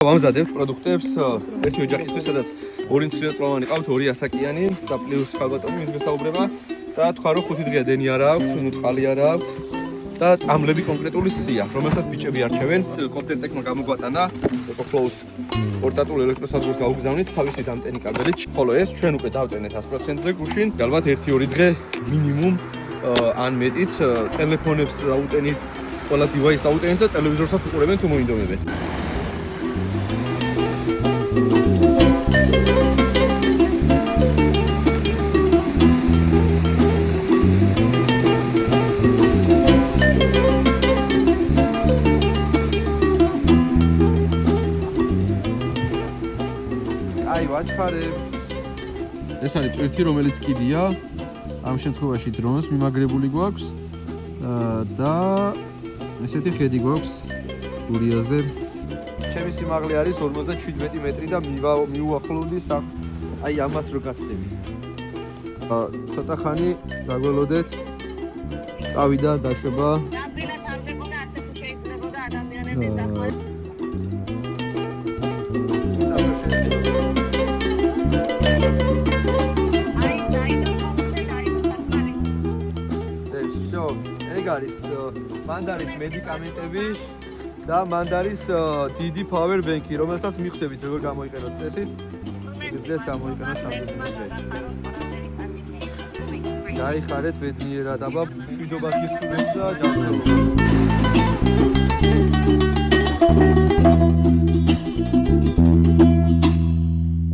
ვამზადებთ პროდუქტებს ერთი ოჯახისთვის, სადაც ორი მცირეწლოვანი ყავთ, ორი ასაკიანი და პლუს ხალბატონი მის გასაუბრება და თქვა რომ 5 დღე დენი არ აქვს, ნუ წყალი არ აქვს და წამლები კონკრეტული სია, რომელსაც ბიჭები არჩევენ. კომპლექტმა გამოგვატანა Close პორტატულ ელექტროსადგურს გაუგზავნით თავისი დამტენი კაბელით, ხოლო ეს ჩვენ უკვე დავტენეთ 100%-ზე გუშინ. ალბათ 1-2 დღე მინიმუმ ან მეტიც ტელეფონებს დაუტენით, ყველა დივაისს დაუტენით და ტელევიზორსაც უყურებენ თუ მოინდომებენ. ეს არის ტვირთი, რომელიც კიდია. ამ შემთხვევაში დრონს მიმაგრებული გვაქვს და ესეთი ხედი გვაქვს გურიაზე. ჩემი სიმაღლე არის 57 მეტრი და მიუახლოვდი სახლს. აი ამას რო გაცდები. ცოტა ხანი დაგველოდეთ. წავიდა დაშვება. ნამდვილად ამდებოდა ასე თუ შეიძლებოდა ადამიანების დახვეწ. არის მანდარის მედიკამენტები და მანდარის დიდი power bank-ი, რომელსაც მიხვდებით როგორ გამოიყენოთ წესით. ეს გამოიყენოთ სამდროულზე. გაიხარეთ ბედნიერად, აბა მშვიდობას გისურვებთ და ჯანმრთელობა.